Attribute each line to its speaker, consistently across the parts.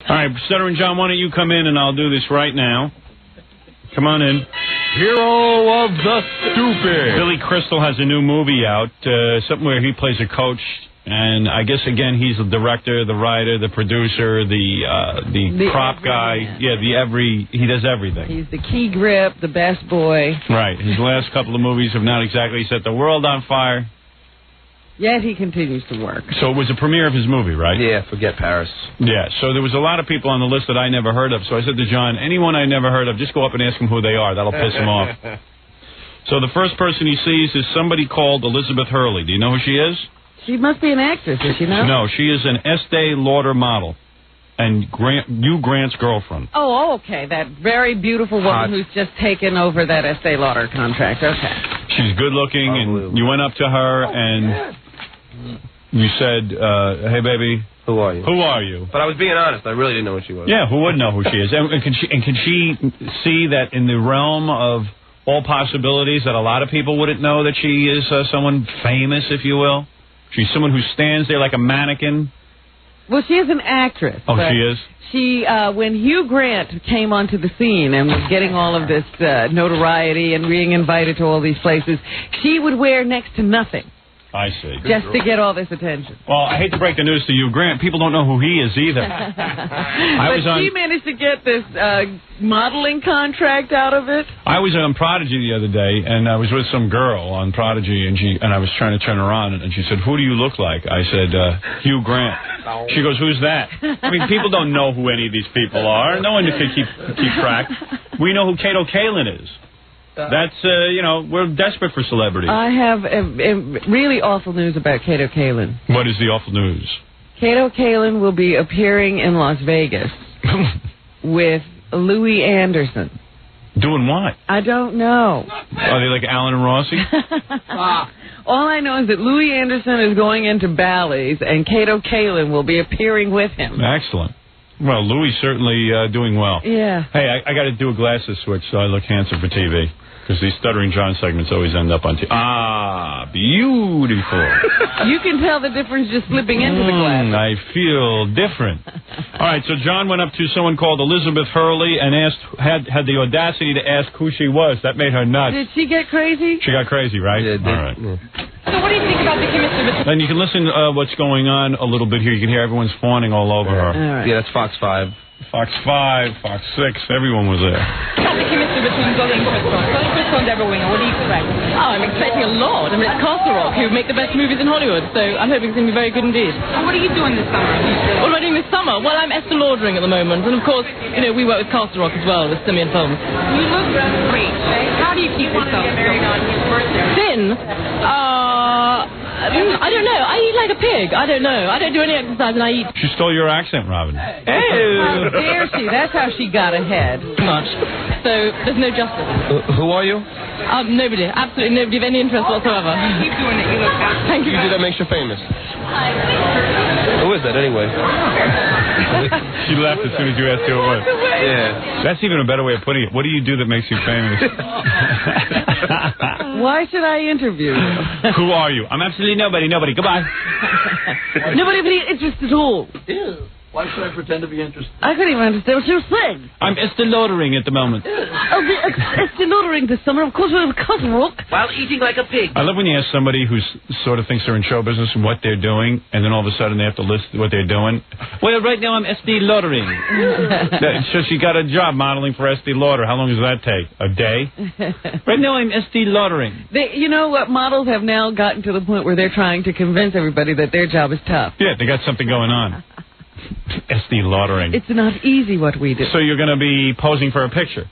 Speaker 1: All right, Stuttering John, why don't you come in and I'll do this right now. Come on in.
Speaker 2: Hero of the Stupid.
Speaker 1: Billy Crystal has a new movie out, something where he plays a coach. And I guess, again, he's the director, the writer, the producer, the prop guy. Yeah, he does everything.
Speaker 3: He's the key grip, the best boy.
Speaker 1: Right. His last couple of movies have not exactly set the world on fire.
Speaker 3: Yet he continues to work.
Speaker 1: So it was a premiere of his movie, right?
Speaker 2: Yeah, forget Paris.
Speaker 1: Yeah, so there was a lot of people on the list that I never heard of. So I said to John, anyone I never heard of, just go up and ask them who they are. That'll piss them off. So the first person he sees is somebody called Elizabeth Hurley. Do you know who she is?
Speaker 3: She must be an actress, does she know?
Speaker 1: No, she is an Estee Lauder model and Hugh Grant's girlfriend.
Speaker 3: Oh, okay. That very beautiful woman who's just taken over that Estee Lauder contract. Okay.
Speaker 1: She's good looking, and you went up to her and you said, hey, baby.
Speaker 2: Who are you?
Speaker 1: Who are you?
Speaker 2: But I was being honest. I really didn't know who she was.
Speaker 1: Yeah, who would know who she is? And can she see that in the realm of all possibilities that a lot of people wouldn't know that she is someone famous, if you will? She's someone who stands there like a mannequin.
Speaker 3: Well, she is an actress.
Speaker 1: Oh, she is?
Speaker 3: She, when Hugh Grant came onto the scene and was getting all of this notoriety and being invited to all these places, she would wear next to nothing.
Speaker 1: I see.
Speaker 3: Just to get all this attention.
Speaker 1: Well, I hate to break the news to you, Grant. People don't know who he is either.
Speaker 3: She managed to get this modeling contract out of it. I
Speaker 1: was on Prodigy the other day, and I was with some girl on Prodigy, and I was trying to turn her on, and she said, "Who do you look like?" I said, "Hugh Grant." She goes, "Who's that?" I mean, people don't know who any of these people are. No one can keep track. We know who Kato Kaelin is. That's, we're desperate for celebrities.
Speaker 3: I have really awful news about Kato Kaelin.
Speaker 1: What is the awful news?
Speaker 3: Kato Kaelin will be appearing in Las Vegas with Louis Anderson.
Speaker 1: Doing what?
Speaker 3: I don't know.
Speaker 1: Are they like Alan and Rossi?
Speaker 3: All I know is that Louis Anderson is going into Bally's, and Kato Kaelin will be appearing with him.
Speaker 1: Excellent. Well, Louis certainly doing well.
Speaker 3: Yeah.
Speaker 1: Hey, I got to do a glasses switch so I look handsome for TV. Because these Stuttering John segments always end up on TV. Ah, beautiful.
Speaker 3: You can tell the difference just slipping into the glass.
Speaker 1: I feel different. All right, so John went up to someone called Elizabeth Hurley and had the audacity to ask who she was. That made her nuts.
Speaker 3: Did she get crazy?
Speaker 1: She got crazy, right?
Speaker 2: Yeah,
Speaker 1: all right.
Speaker 2: Yeah.
Speaker 4: So what do you think about the chemistry between...
Speaker 1: And you can listen what's going on a little bit here. You can hear everyone's fawning all over her.
Speaker 3: All right.
Speaker 2: Yeah, that's Fox 5.
Speaker 1: Fox 5, Fox 6, everyone was there.
Speaker 4: How's the chemistry between Golly and Crystal? Golly Crystal and Deborah Winger, what do you expect?
Speaker 5: Oh, I'm expecting a lot. I mean, it's Castle Rock, who make the best movies in Hollywood, so I'm hoping it's going to be very good indeed.
Speaker 4: And what are you doing this summer?
Speaker 5: What am I doing this summer? Well, I'm Estee Laudering at the moment, and of course, we work with Castle Rock as well, with Simeon Films.
Speaker 4: You look great. How do you keep yourself
Speaker 5: thin? I don't know. I eat like a pig. I don't know. I don't do any exercise, and I eat...
Speaker 1: She stole your accent, Robin.
Speaker 3: How dare she? That's how she got ahead.
Speaker 5: Much. So there's no justice.
Speaker 2: Who are you?
Speaker 5: Nobody. Absolutely nobody of any interest whatsoever.
Speaker 4: Keep doing it. You look fabulous.
Speaker 5: Thank you.
Speaker 2: You do that makes you famous. Who is that, anyway?
Speaker 1: She left as soon as you asked who it was.
Speaker 2: Yeah.
Speaker 1: That's even a better way of putting it. What do you do that makes you famous?
Speaker 3: Why should I interview you?
Speaker 1: Who are you? I'm absolutely nobody. Goodbye.
Speaker 3: Nobody of any interest at all.
Speaker 6: Ew. Why should I pretend to be interested?
Speaker 3: I couldn't even understand what you were saying.
Speaker 1: I'm Estee Laudering at the moment.
Speaker 3: Oh, Estee Laudering this summer. Of course, we're with Castle Rock.
Speaker 6: While eating like a pig.
Speaker 1: I love when you ask somebody who sort of thinks they're in show business and what they're doing, and then all of a sudden they have to list what they're doing. Well, right now I'm Estee Laudering. So she got a job modeling for Estee Lauder. How long does that take? A day? Right now I'm Estee Laudering.
Speaker 3: You know what? Models have now gotten to the point where they're trying to convince everybody that their job is tough.
Speaker 1: Yeah, they got something going on. Estee Laudering.
Speaker 3: It's not easy what we do.
Speaker 1: So you're going to be posing for a picture.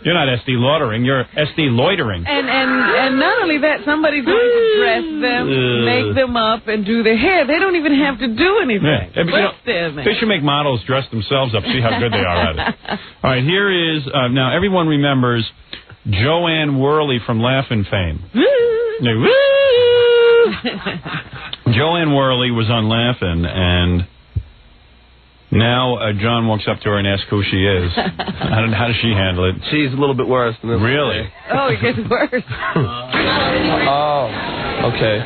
Speaker 1: You're not Estee Laudering. You're Estee Loitering.
Speaker 3: And not only that, somebody's going to dress them, make them up, and do their hair. They don't even have to do anything.
Speaker 1: Yeah. They should make models dress themselves up, see how good they are at it. All right, here is, now everyone remembers Joanne Worley from Laugh-In fame. Joanne Worley was on Laugh-In, and... Now John walks up to her and asks who she is. How does she handle it?
Speaker 2: She's a little bit worse than this.
Speaker 1: Really?
Speaker 3: Oh, it gets worse.
Speaker 2: Oh, okay.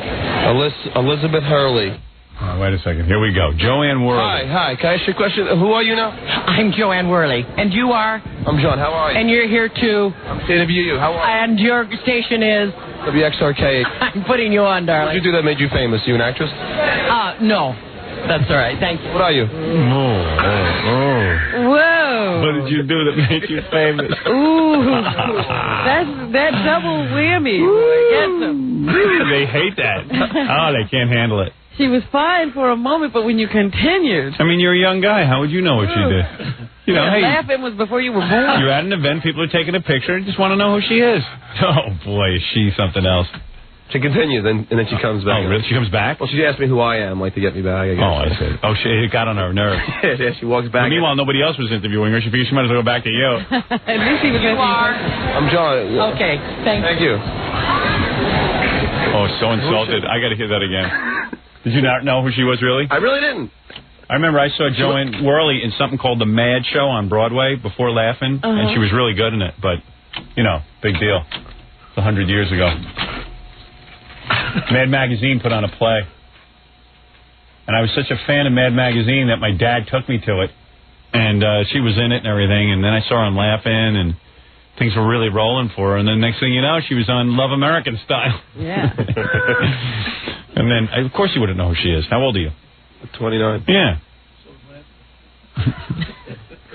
Speaker 2: Elizabeth Hurley.
Speaker 1: Wait a second. Here we go. Joanne Worley.
Speaker 2: Hi. Can I ask you a question? Who are you now?
Speaker 7: I'm Joanne Worley. And you are?
Speaker 2: I'm John. How are you?
Speaker 7: And you're here to?
Speaker 2: I'm to interview you. How are you?
Speaker 7: And your station is?
Speaker 2: WXRK.
Speaker 7: I'm putting you on, darling.
Speaker 2: What did you do that made you famous? You an actress?
Speaker 7: No. That's all right. Thank you.
Speaker 2: What are you?
Speaker 3: Whoa.
Speaker 1: What did you do that made you famous?
Speaker 3: Ooh. That double whammy. Gets them.
Speaker 1: They hate that. Oh, they can't handle it.
Speaker 3: She was fine for a moment, but when you continued.
Speaker 1: I mean, you're a young guy. How would you know what she did? You know, hey,
Speaker 3: laughing was before you were born.
Speaker 1: you're at an event, people are taking a picture, and just want to know who she is. Oh, boy, is she something else.
Speaker 2: She continues, and then she comes back.
Speaker 1: Oh, really? She comes back?
Speaker 2: Well, she asked me who I am, like to get me back, I guess.
Speaker 1: Oh, I see. Oh, it got on her nerves.
Speaker 2: Yeah, she walks back.
Speaker 1: But meanwhile, nobody else was interviewing her. She figured she might as well go back to you.
Speaker 3: At least he was
Speaker 7: You are?
Speaker 2: I'm John.
Speaker 7: Okay.
Speaker 2: Thank you.
Speaker 1: Oh, so insulted. I got to hear that again. Did you not know who she was, really?
Speaker 2: I really didn't.
Speaker 1: I remember I saw Joanne Worley in something called The Mad Show on Broadway before Laughing, and she was really good in it, but, you know, big deal. It's 100 years ago. Mad Magazine put on a play. And I was such a fan of Mad Magazine that my dad took me to it, and she was in it and everything, and then I saw her on Laughing, and things were really rolling for her, and then next thing you know, she was on Love American Style.
Speaker 3: Yeah.
Speaker 1: And then, of course you wouldn't know who she is. How old are you?
Speaker 2: 29.
Speaker 1: Yeah.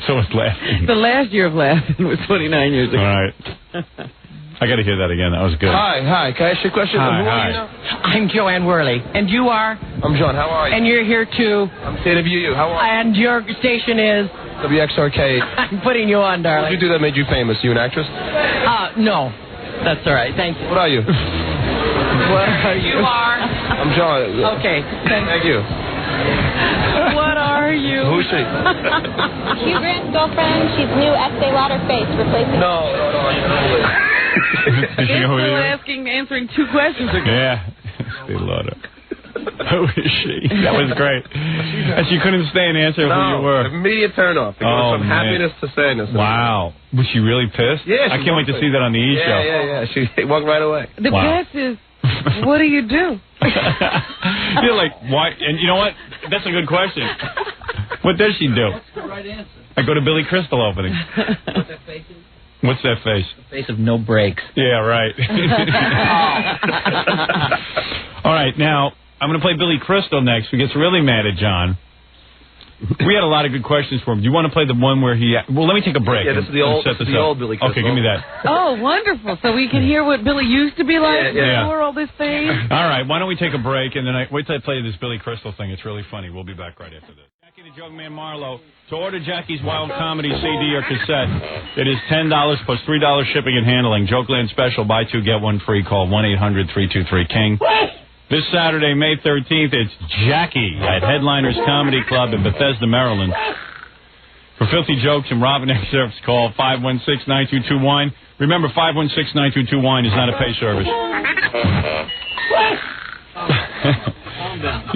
Speaker 1: So it's Laughing.
Speaker 3: The last year of Laughing was 29 years ago.
Speaker 1: All right. I got to hear that again. That was good.
Speaker 2: Hi. Can I ask you a question? Who are you now?
Speaker 7: I'm Joanne Worley. And you are?
Speaker 2: I'm John. How are you?
Speaker 7: And you're here to?
Speaker 2: I'm to interview you. How are you?
Speaker 7: And your station is?
Speaker 2: WXRK.
Speaker 7: I'm putting you on, darling.
Speaker 2: What did you do that made you famous? You an actress?
Speaker 7: No. That's all right. Thank you.
Speaker 2: What are you?
Speaker 7: What are you? You are?
Speaker 2: I'm John.
Speaker 7: Okay.
Speaker 2: Thank you.
Speaker 3: What are you?
Speaker 2: Who's she?
Speaker 8: Hugh Grant's girlfriend. She's new Estee Lauder face replacing.
Speaker 2: No.
Speaker 1: Did you know who it is?
Speaker 3: Answering two questions ago.
Speaker 1: Yeah. Estee Lauder. Who is she? That was great. And she couldn't stay and answer who you were.
Speaker 2: Immediate turn off. It goes from happiness to sadness.
Speaker 1: Wow. Was she really pissed?
Speaker 2: Yeah.
Speaker 1: I can't wait to see that on the E! Show.
Speaker 2: Yeah. She walked right away.
Speaker 3: The best is, what do you do?
Speaker 1: You're like, why? And you know what? That's a good question. What does she do?
Speaker 6: That's the right answer.
Speaker 1: I go to Billy Crystal openings.
Speaker 6: What that face is?
Speaker 1: What's that face?
Speaker 6: The face of no brakes.
Speaker 1: Yeah, right. All right, now, I'm going to play Billy Crystal next, who gets really mad at John. We had a lot of good questions for him. Do you want to play the one where he... Well, let me take a break.
Speaker 2: Yeah, this is the old Billy Crystal.
Speaker 1: Okay, give me that.
Speaker 3: Oh, wonderful. So we can hear what Billy used to be like before all this fame?
Speaker 1: All right, why don't we take a break, and then wait till I play this Billy Crystal thing. It's really funny. We'll be back right after this. Jackie the Joke Man Marlowe. To order Jackie's Wild Comedy CD or cassette, it is $10 plus $3 shipping and handling. Jokeland special, buy two, get one free. Call 1-800-323-KING. This Saturday, May 13th, it's Jackie at Headliners Comedy Club in Bethesda, Maryland. For filthy jokes and Robin excerpts, call 516-922-WINE. Remember, 516-922-WINE is not a pay service.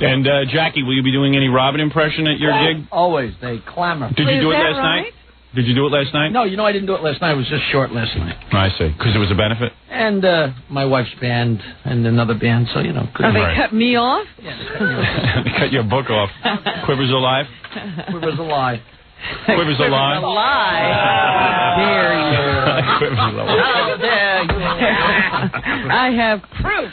Speaker 1: And, Jackie, will you be doing any Robin impression at your gig?
Speaker 6: Always. They clamor.
Speaker 1: Did you do it last night? Did you do it last night?
Speaker 6: No, you know I didn't do it last night. It was just short last night.
Speaker 1: I see. Because it was a benefit?
Speaker 6: And my wife's band and another band, so, you know.
Speaker 3: Oh, they cut me off?
Speaker 1: They cut your book off. Quivers alive?
Speaker 6: Quivers alive.
Speaker 1: Quivers alive?
Speaker 3: Dare you.
Speaker 1: Quivers alive.
Speaker 6: How dare you.
Speaker 3: I have proof.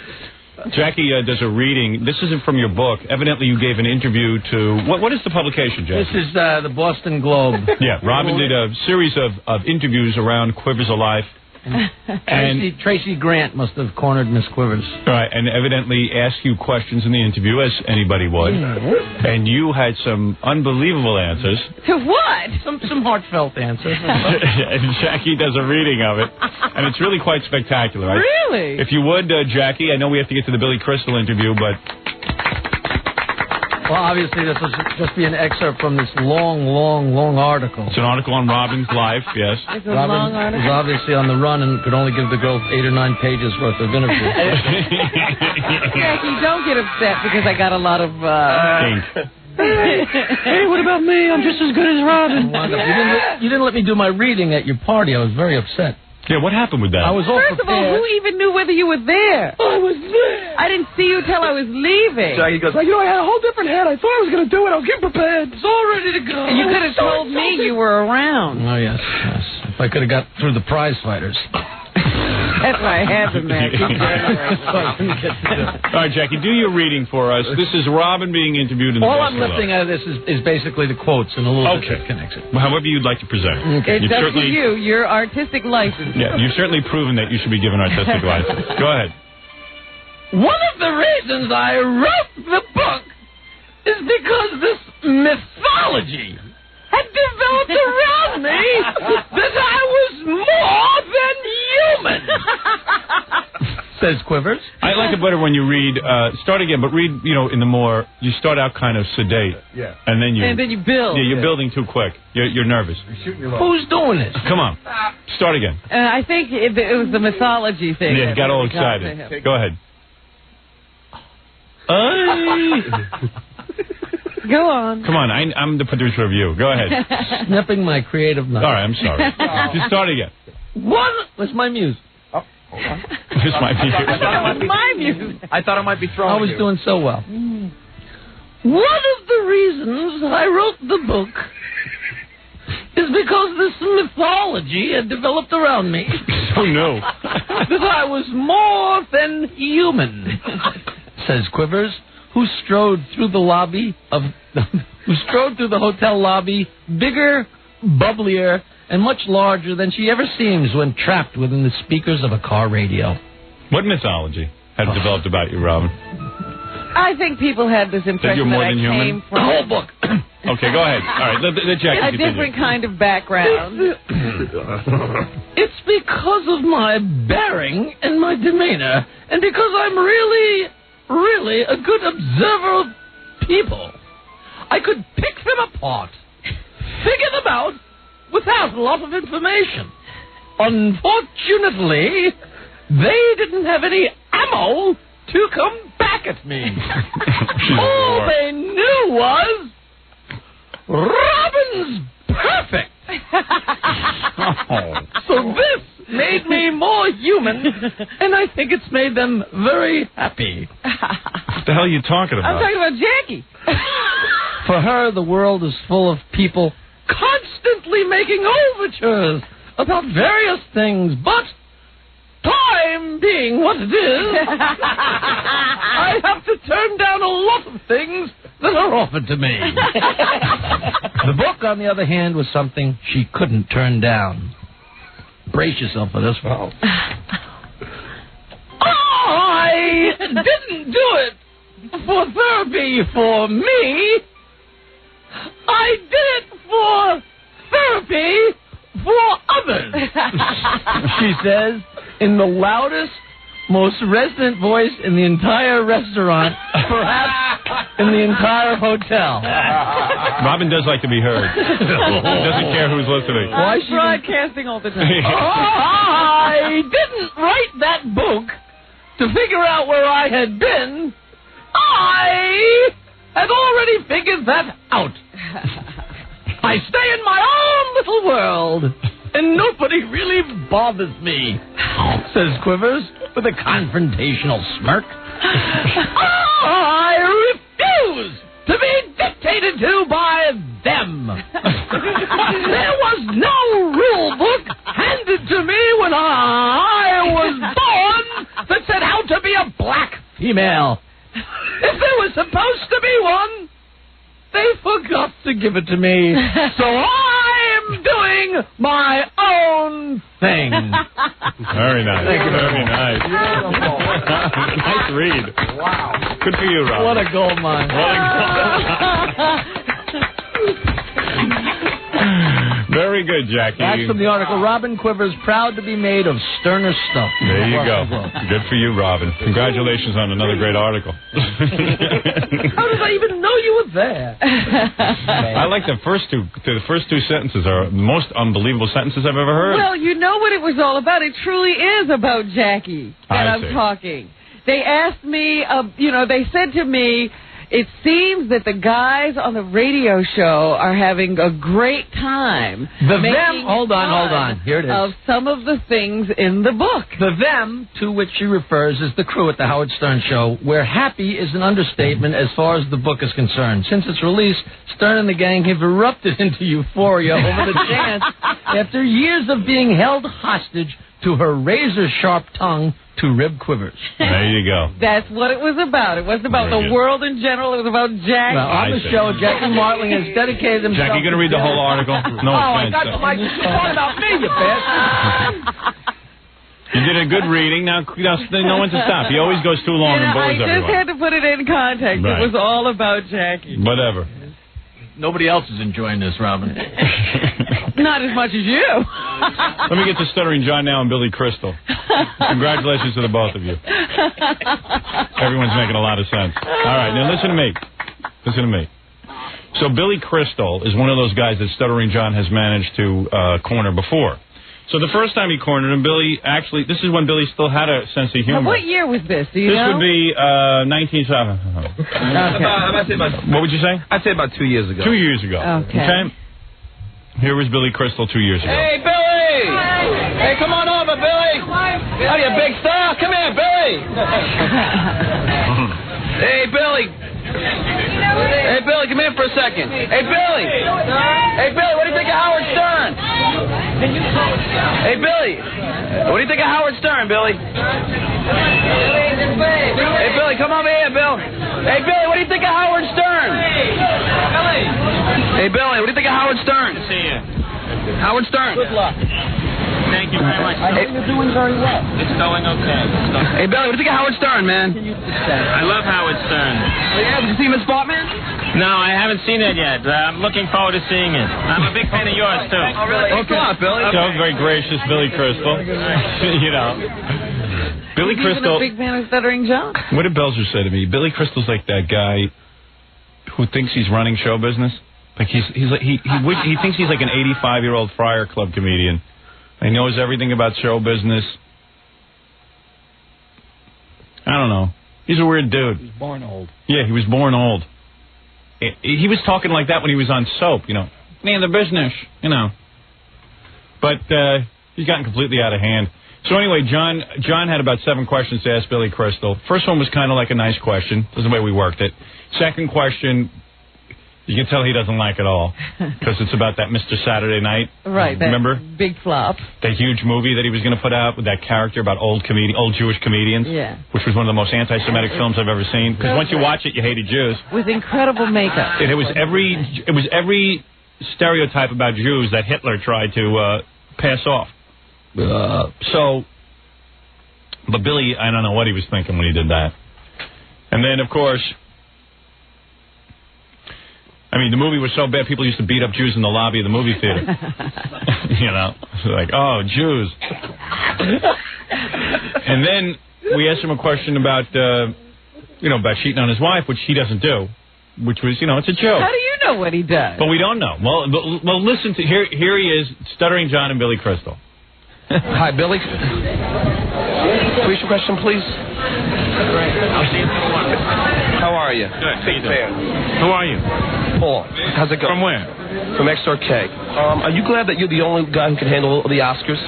Speaker 1: Jackie does a reading. This isn't from your book. Evidently, you gave an interview to... What is the publication, Jackie?
Speaker 6: This is the Boston Globe.
Speaker 1: Yeah, Robin did a series of interviews around Quivers Alive.
Speaker 6: And Tracy Grant must have cornered Miss Quivers.
Speaker 1: Right, and evidently asked you questions in the interview, as anybody would. And you had some unbelievable answers.
Speaker 3: To what?
Speaker 6: Some heartfelt answers.
Speaker 1: And Jackie does a reading of it. And it's really quite spectacular.
Speaker 3: Really?
Speaker 1: If you would, Jackie, I know we have to get to the Billy Crystal interview, but...
Speaker 6: Well, obviously, this will just be an excerpt from this long article.
Speaker 1: It's an article on Robin's life, yes.
Speaker 3: It's a long
Speaker 6: Robin
Speaker 3: article.
Speaker 6: was obviously on the run and could only give the girl 8 or 9 pages worth of interview.
Speaker 3: Jackie, don't get upset because I got a lot of...
Speaker 6: Hey, what about me? I'm just as good as Robin. You didn't let me do my reading at your party. I was very upset.
Speaker 1: Yeah, what happened with that?
Speaker 6: I was all
Speaker 3: First of all,
Speaker 6: prepared.
Speaker 3: who even knew whether you were there?
Speaker 6: I was there.
Speaker 3: I didn't see you till I was leaving.
Speaker 2: Jackie goes,
Speaker 6: Like, I had a whole different head. I thought I was going to do it. I was getting prepared. It's all ready to go.
Speaker 3: You could have told me you were around.
Speaker 6: Oh, yes. If I could have got through the prize fighters.
Speaker 3: That's why I had them there.
Speaker 1: All right, Jackie, do your reading for us. This is Robin being interviewed in the
Speaker 6: All
Speaker 1: Best
Speaker 6: I'm
Speaker 1: Below.
Speaker 6: lifting out of this is basically the quotes and a little bit that connects it.
Speaker 1: However you'd like to present.
Speaker 6: Okay.
Speaker 3: It's up to you. Your artistic license.
Speaker 1: Yeah, you've certainly proven that you should be given artistic license. Go ahead.
Speaker 6: One of the reasons I wrote the book is because this mythology had developed around me that I was more than human. Says Quivers.
Speaker 1: I like it better when you read, start again, but read, in the more, you start out kind of sedate.
Speaker 2: Yeah.
Speaker 1: And then you
Speaker 3: build.
Speaker 1: Yeah, you're building too quick. You're nervous.
Speaker 6: Who's doing this?
Speaker 1: Come on. Start again.
Speaker 3: I think it was the mythology thing.
Speaker 1: Yeah,
Speaker 3: that
Speaker 1: got all
Speaker 3: really got to
Speaker 1: excited.
Speaker 3: him.
Speaker 1: Go ahead.
Speaker 3: Go on.
Speaker 1: Come on, I'm the producer of you. Go ahead.
Speaker 6: Snipping my creative knife.
Speaker 1: All right, I'm sorry. Just start again.
Speaker 6: What's my muse?
Speaker 1: This might be
Speaker 3: My music.
Speaker 2: I thought I might be throwing
Speaker 6: I was doing so well. One of the reasons I wrote the book is because this mythology had developed around me.
Speaker 1: so new.
Speaker 6: That I was more than human, says Quivers, who strode through the hotel lobby, bigger, bubblier, and much larger than she ever seems when trapped within the speakers of a car radio.
Speaker 1: What mythology had developed about you, Robin?
Speaker 3: I think people had this impression
Speaker 1: you're more
Speaker 3: that I
Speaker 1: than human?
Speaker 3: came
Speaker 6: The
Speaker 3: from
Speaker 6: whole book.
Speaker 1: Okay, go ahead. All right, let Jackie
Speaker 3: a
Speaker 1: continue.
Speaker 3: different kind of background.
Speaker 6: It's because of my bearing and my demeanor, and because I'm really, really a good observer of people. I could pick them apart, figure them out, without a lot of information. Unfortunately, they didn't have any ammo to come back at me. All they knew was Robin's perfect. So this made me more human, and I think it's made them very happy.
Speaker 1: What the hell are you talking about?
Speaker 3: I'm talking about Jackie.
Speaker 6: For her, the world is full of people constantly making overtures about various things, but time being what it is, I have to turn down a lot of things that are offered to me. The book, on the other hand, was something she couldn't turn down. Brace yourself for this one. I didn't do it for therapy for me. I did it for therapy for others. She says, in the loudest, most resonant voice in the entire restaurant, perhaps in the entire hotel.
Speaker 1: Robin does like to be heard. Doesn't care who's listening.
Speaker 3: I'm broadcasting all the time.
Speaker 6: I didn't write that book to figure out where I had been. I had already figured that out. I stay in my own little world, and nobody really bothers me, says Quivers with a confrontational smirk. I refuse to be dictated to by them. There was no rule book handed to me when I was born that said how to be a black female. If there was supposed to be one, they forgot to give it to me. So I'm doing my own thing.
Speaker 1: Very nice.
Speaker 6: Thank you
Speaker 1: Very nice. Nice read.
Speaker 2: Wow.
Speaker 1: Good for you, Robin.
Speaker 6: What a gold mine.
Speaker 1: Very good, Jackie.
Speaker 6: Back from the article, Robin Quivers proud to be made of sterner stuff.
Speaker 1: There you go. Good for you, Robin. Congratulations on another great article.
Speaker 6: How did I even know you were there?
Speaker 1: I like the first two. The first two sentences are the most unbelievable sentences I've ever heard.
Speaker 3: Well, you know what it was all about. It truly is about Jackie that
Speaker 1: I
Speaker 3: I'm
Speaker 1: see.
Speaker 3: talking. They asked me, they said to me, It seems that the guys on the radio show are having a great time.
Speaker 6: The them, hold on. Here it is.
Speaker 3: Of some of the things in the book.
Speaker 6: The them to which she refers is the crew at the Howard Stern Show, where happy is an understatement as far as the book is concerned. Since its release, Stern and the gang have erupted into euphoria over the chance, after years of being held hostage to her razor-sharp tongue, to rib quivers.
Speaker 1: There you go.
Speaker 3: That's what it was about. It wasn't about the world in general. It was about Jackie.
Speaker 6: Well, on the show, Jackie Martling has dedicated himself...
Speaker 1: Jackie, you going to read the whole article? No offense.
Speaker 6: I got the mic. You're talking about me, you bastard.
Speaker 1: You did a good reading. Now no one to stop. He always goes too long and bores everyone.
Speaker 3: I just had to put it in context.
Speaker 1: Right.
Speaker 3: It was all about Jackie.
Speaker 1: Whatever.
Speaker 6: Nobody else is enjoying this, Robin.
Speaker 3: Not as much as you.
Speaker 1: Let me get to Stuttering John now and Billy Crystal. Congratulations to the both of you. Everyone's making a lot of sense. All right, now listen to me. Listen to me. So Billy Crystal is one of those guys that Stuttering John has managed to corner before. So the first time he cornered him, Billy actually, this is when Billy still had a sense of humor.
Speaker 3: Now, what year was this? Do you know?
Speaker 1: This would be 1970.
Speaker 3: Okay.
Speaker 1: What would you say?
Speaker 2: I'd say about 2 years ago.
Speaker 1: 2 years ago.
Speaker 3: Okay.
Speaker 1: Here was Billy Crystal 2 years ago.
Speaker 7: Hey, Billy! Hey, come on over, Billy! How you, big star? Come here, Billy! Hey, Billy! Hey, Billy, come here for a second. Hey, Billy! Hey, Billy, what do you think of Howard Stern? Hey, Billy! What do you think of Howard Stern, Billy? Hey, Billy, come over here, Bill. Hey, Billy, what do you think of Howard Stern? Hey, Billy, what do you think of Howard Stern?
Speaker 9: See you.
Speaker 7: Howard Stern.
Speaker 9: Good luck. Thank you very much.
Speaker 7: I think you're doing very well.
Speaker 9: It's going okay.
Speaker 7: Hey, Billy, what do you think of Howard Stern, man?
Speaker 9: I love Howard Stern.
Speaker 7: Oh, yeah? Did you see him in Spot, man?
Speaker 9: No, I haven't seen it yet. I'm looking forward to seeing it. I'm a big fan of yours, too.
Speaker 7: Oh, really? Thanks a lot, Billy.
Speaker 1: So very gracious, Billy Crystal. You know. Billy Crystal.
Speaker 3: He's a big fan of Stuttering John.
Speaker 1: What did Belzer say to me? Billy Crystal's like that guy who thinks he's running show business. Like he thinks he's like an 85-year-old Friar Club comedian. He knows everything about show business. I don't know. He's a weird dude.
Speaker 6: He was born old.
Speaker 1: Yeah, he was born old. He was talking like that when he was on Soap, you know. Man, the business, you know. But he's gotten completely out of hand. So anyway, John had about 7 questions to ask Billy Crystal. First one was kind of like a nice question. That's the way we worked it. Second question, you can tell he doesn't like it all because it's about that Mr. Saturday Night.
Speaker 3: Right.
Speaker 1: Remember?
Speaker 3: Big flop.
Speaker 1: That huge movie that he was going to put out with that character about old Jewish comedians.
Speaker 3: Yeah.
Speaker 1: Which was one of the most anti-Semitic films I've ever seen. Because once you watch it, you hated Jews.
Speaker 3: With incredible makeup.
Speaker 1: And it was every stereotype about Jews that Hitler tried to pass off. But Billy, I don't know what he was thinking when he did that. And then, of course, I mean, the movie was so bad, people used to beat up Jews in the lobby of the movie theater. You know, like, oh, Jews. And then we asked him a question about, about cheating on his wife, which he doesn't do, which was, it's a joke.
Speaker 3: How do you know what he does?
Speaker 1: But we don't know. Well, listen to, here he is, Stuttering John and Billy Crystal.
Speaker 2: Hi, Billy. Repeat your question, please.
Speaker 9: I'll see you tomorrow.
Speaker 2: How are you?
Speaker 9: Good.
Speaker 2: Big fan.
Speaker 9: Who are you?
Speaker 2: Paul. How's it going?
Speaker 9: From where?
Speaker 2: From XRK. Are you glad that you're the only guy who can handle the Oscars?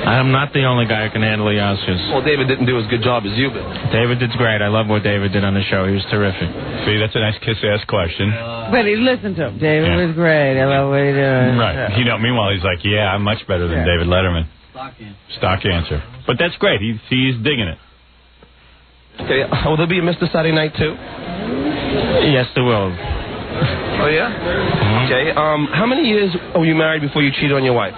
Speaker 9: I'm not the only guy who can handle the Oscars.
Speaker 2: Well, David didn't do as good job as you did.
Speaker 9: David did great. I love what David did on the show. He was terrific.
Speaker 1: See, that's a nice kiss-ass question.
Speaker 3: But he listened to him. David was great. I love what he did.
Speaker 1: Right. Meanwhile, he's like, yeah, I'm much better than David Letterman. Stock answer. But that's great. He's digging it.
Speaker 2: Okay. Will there be a Mr. Saturday Night, too?
Speaker 9: Yes, there will.
Speaker 2: Oh, yeah? Mm-hmm. Okay. How many years were you married before you cheated on your wife?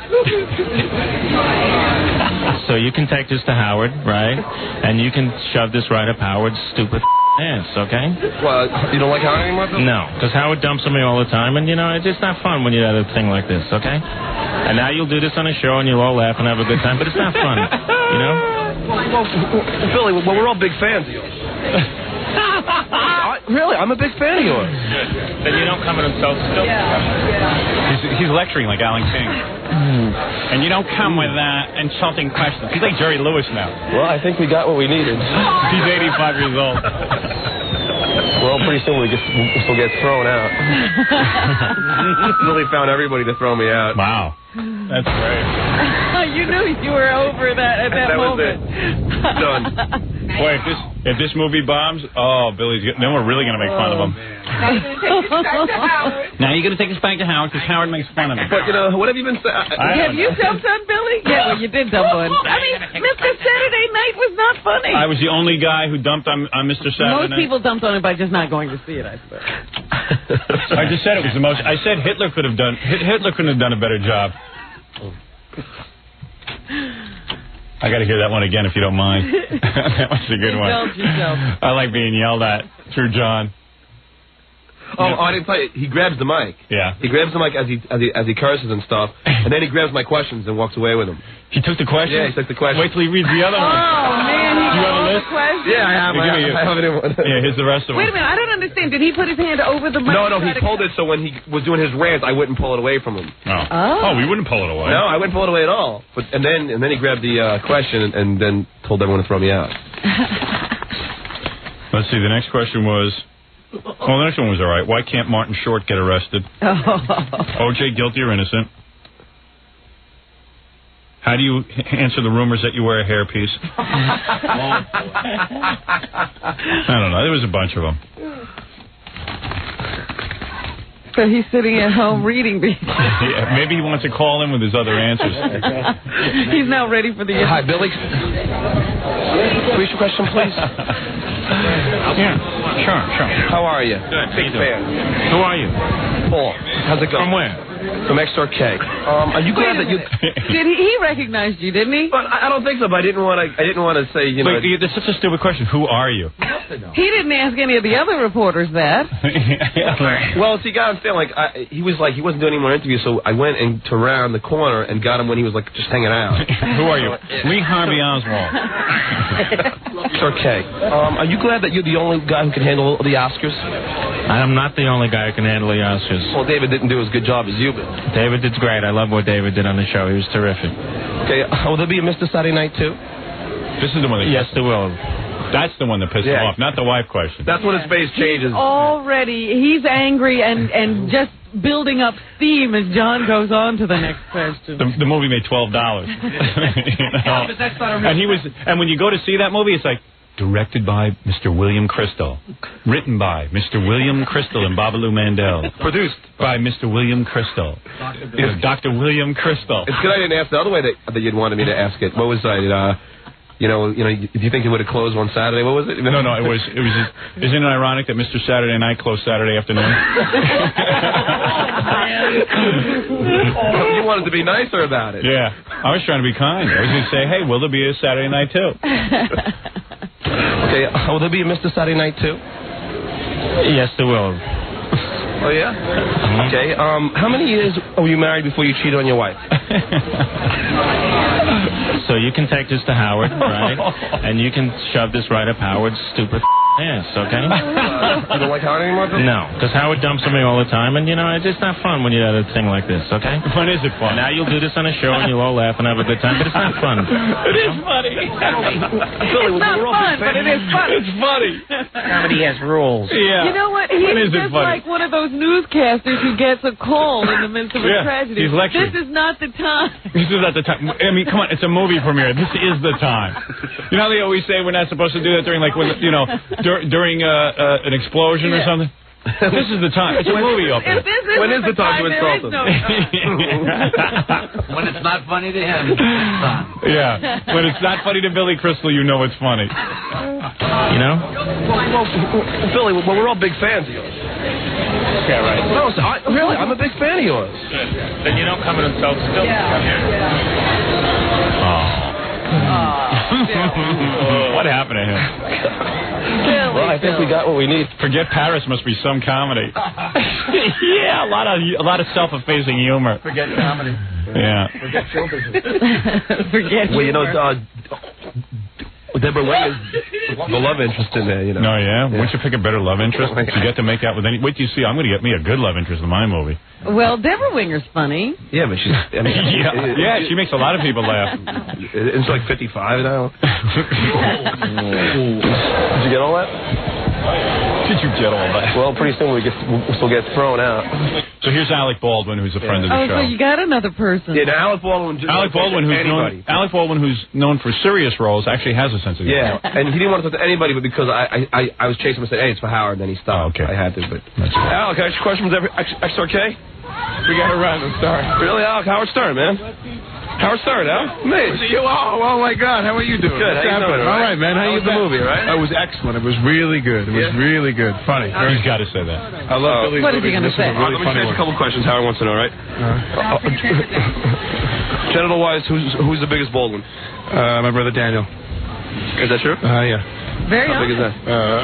Speaker 9: So you can take this to Howard, right? And you can shove this right up Howard's stupid ass, okay?
Speaker 2: Well, you don't like Howard anymore, Bill?
Speaker 9: No, because Howard dumps on me all the time, and, it's just not fun when you have a thing like this, okay? And now you'll do this on a show, and you'll all laugh and have a good time, but it's not fun,
Speaker 2: Well, Billy, we're all big fans of yours. Really, I'm a big fan of yours.
Speaker 9: Good. Then you don't come at him so stupid.
Speaker 1: He's lecturing like Alan King. And you don't come with insulting questions. He's like Jerry Lewis now.
Speaker 2: Well, I think we got what we needed.
Speaker 1: He's 85 years old.
Speaker 2: Well, pretty soon we'll get thrown out. Really found everybody to throw me out.
Speaker 1: Wow. That's great.
Speaker 3: You knew you were over that at that moment.
Speaker 2: Was it. Done.
Speaker 1: Boy, if this movie bombs, oh, then we're really going to make fun of him. Now you're going to take us back to Howard because Howard makes fun of me.
Speaker 2: But, you know, what have you been saying?
Speaker 3: Have you dumped on Billy? Yeah, well, you did dump on. I mean, Mr. Saturday Night was not funny.
Speaker 1: I was the only guy who dumped on Mr. Saturday Night.
Speaker 3: Most people dumped on it by just not going to see it, I suppose.
Speaker 1: I just said it was the most. I said Hitler couldn't have done a better job. I got to hear that one again if you don't mind. That was a good one. I like being yelled at through John.
Speaker 2: Oh, I didn't tell you. He grabs the mic.
Speaker 1: Yeah.
Speaker 2: He grabs the mic as he curses and stuff, and then he grabs my questions and walks away with them.
Speaker 1: He took the questions?
Speaker 2: Yeah, he took the questions.
Speaker 1: Wait till he reads the other one.
Speaker 3: Oh, man, he
Speaker 1: you have a
Speaker 3: got
Speaker 1: list?
Speaker 3: the questions.
Speaker 2: Yeah, I have. I have it in one.
Speaker 1: Yeah, here's the rest of them.
Speaker 3: Wait a minute, I don't understand. Did he put his hand over the mic?
Speaker 2: No, he pulled it so when he was doing his rant, I wouldn't pull it away from him.
Speaker 1: Oh, we wouldn't pull it away.
Speaker 2: No, I wouldn't pull it away at all. But and then he grabbed the question and then told everyone to throw me out.
Speaker 1: Let's see. The next question was. Well, the next one was all right. Why can't Martin Short get arrested? O.J. guilty or innocent? How do you answer the rumors that you wear a hairpiece? I don't know. There was a bunch of them.
Speaker 3: So he's sitting at home reading these.
Speaker 1: Yeah, maybe he wants to call in with his other answers.
Speaker 3: He's now ready for the...
Speaker 2: Hi, Billy. Repeat your question, please.
Speaker 1: Yeah, sure.
Speaker 2: How are you?
Speaker 9: Good.
Speaker 2: Big fan.
Speaker 9: Who are you?
Speaker 2: Paul. How's it going?
Speaker 9: From where?
Speaker 2: From XRK. Are you glad that you?
Speaker 3: Did he recognized you? Didn't he?
Speaker 2: But I don't think so. But I didn't want to say. You know.
Speaker 1: Wait, that's such a stupid question. Who are you?
Speaker 3: He didn't ask any of the other reporters that.
Speaker 2: Well, see, got him feeling he wasn't doing any more interviews, so I went to around the corner and got him when he was just hanging out.
Speaker 1: Who are you? Lee Harvey Oswald.
Speaker 2: It's okay. Are you glad that you're the only guy who can handle the Oscars?
Speaker 9: I'm not the only guy who can handle the Oscars.
Speaker 2: Well, David didn't do as good job as you did.
Speaker 9: David did great. I love what David did on the show. He was terrific.
Speaker 2: Okay, will there be a Mr. Saturday Night too?
Speaker 1: This is the one that...
Speaker 9: Yes, there will.
Speaker 1: That's the one that pissed him off, not the wife question.
Speaker 2: That's when his face changes.
Speaker 3: He's angry and just building up steam as John goes on to the next question.
Speaker 1: The movie made $12.
Speaker 7: But that's not a real
Speaker 1: and when you go to see that movie, it's like, directed by Mr. William Crystal. Written by Mr. William Crystal and Babalu Mandel.
Speaker 2: Produced
Speaker 1: by Mr. William Crystal. Dr. William Crystal.
Speaker 2: It's good I didn't ask the other way that you'd wanted me to ask it. What was I? Do you think it would have closed on Saturday? What was it?
Speaker 1: No, it was. Isn't it ironic that Mr. Saturday Night closed Saturday afternoon?
Speaker 2: You wanted to be nicer about it.
Speaker 1: Yeah, I was trying to be kind. I was going to say, hey, will there be a Saturday Night too?
Speaker 2: Okay, will there be a Mr. Saturday Night too?
Speaker 9: Yes, there will.
Speaker 2: Oh yeah. Okay. How many years were you married before you cheated on your wife?
Speaker 9: So you can take this to Howard, right? And you can shove this right up Howard's stupid ass, okay?
Speaker 2: You don't like Howard anymore, Bill?
Speaker 9: No, because Howard dumps on me all the time, and, it's just not fun when you have a thing like this, okay?
Speaker 1: When is it fun?
Speaker 9: Now you'll do this on a show, and you'll all laugh and have a good time, but it's not fun.
Speaker 1: It is funny.
Speaker 3: It's not fun, but it is funny.
Speaker 1: It's funny.
Speaker 6: Comedy has rules.
Speaker 1: Yeah.
Speaker 3: You know what? He's just like one of those newscasters who gets a call in the midst of a tragedy.
Speaker 1: He's lecturing.
Speaker 3: This is not the time.
Speaker 1: This is not the time. I mean, come on, it's a movie premiere. This is the time. You know how they always say we're not supposed to do that during, during an explosion or something? This is the time. It's a movie opener.
Speaker 2: When is the time to insult them?
Speaker 7: When it's not funny to him, it's fun.
Speaker 1: Yeah. When it's not funny to Billy Crystal, you know it's funny.
Speaker 2: Well, Billy, we're all big fans of yours.
Speaker 9: Yeah, right.
Speaker 2: No, really, I'm a big fan of yours.
Speaker 9: Good. Then you don't come in and tell still.
Speaker 1: What happened to him?
Speaker 2: Well, I think we got what we need.
Speaker 1: Forget Paris must be some comedy. Yeah, a lot of self-effacing humor.
Speaker 7: Forget comedy.
Speaker 1: Yeah.
Speaker 7: Forget show business.
Speaker 2: Well, Deborah Wing is the love interest in there,
Speaker 1: No, yeah? Wouldn't you pick a better love interest? You get to make out with any... Wait till you see. I'm going to get me a good love interest in my movie.
Speaker 3: Well, Deborah Winger's funny.
Speaker 2: Yeah, but she's...
Speaker 1: Yeah, she makes a lot of people laugh.
Speaker 2: It's like 55 now. Did you get all that?
Speaker 1: Did you get all that?
Speaker 2: Well, pretty soon we'll still get thrown out.
Speaker 1: So here's Alec Baldwin, who's a friend of the show.
Speaker 3: Oh, so you got another person.
Speaker 2: Yeah, now Alec Baldwin,
Speaker 1: who's known for serious roles, actually has a sense of humor.
Speaker 2: Yeah, and he didn't want to talk to anybody, but because I was chasing him and said, hey, it's for Howard, then he stopped.
Speaker 1: Oh, okay.
Speaker 2: I had to, but... Alec, can I ask you a question? Was XRK? We got to run, I'm sorry. Really, Alec? Howard Stern, man. Howard Stern, huh? Me.
Speaker 10: Oh, my God. How are you doing?
Speaker 2: Good. How you doing?
Speaker 10: All right, man. How you
Speaker 2: the movie, right?
Speaker 10: It was excellent. It was really good. It was really good. Funny.
Speaker 1: He's got to say that.
Speaker 10: I love Billy's
Speaker 3: What is he going to say?
Speaker 2: Let me ask you a couple questions Howard wants to know, right? Genital-wise, who's the biggest Baldwin?
Speaker 10: My brother Daniel.
Speaker 2: Is that true?
Speaker 10: Yeah.
Speaker 3: Very
Speaker 2: How big is that?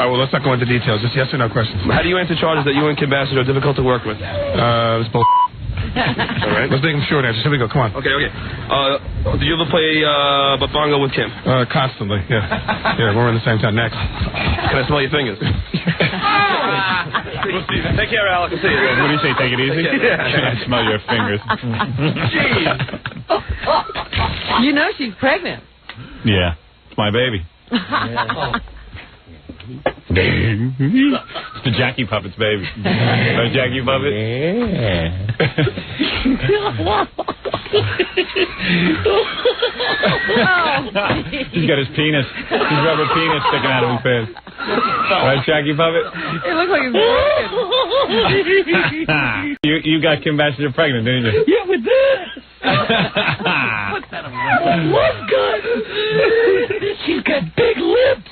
Speaker 10: Well, let's not go into details. Just yes or no questions.
Speaker 2: How do you answer charges that you and Kim Bassett are difficult to work with?
Speaker 10: It's bull.
Speaker 2: All right.
Speaker 10: Let's make them short answers. Here we go. Come on.
Speaker 2: Okay. Do you ever play Babango with Kim?
Speaker 10: Constantly. Yeah. Yeah, we're in the same town. Next.
Speaker 2: Can I smell your fingers? Take care, Alec. I'll see you.
Speaker 1: What do you say? Take it easy?
Speaker 2: Yeah.
Speaker 1: I smell your fingers.
Speaker 3: You know she's pregnant.
Speaker 1: Yeah. It's my baby. It's the Jackie Puppet's baby. Jackie Puppet? Yeah. He's got his penis, his rubber penis sticking out of his pants. Right, Jackie Puppet?
Speaker 3: It looks like it's broken.
Speaker 1: You got Kim Bassett pregnant, didn't you?
Speaker 6: Yeah, we did. One God. She's got big lips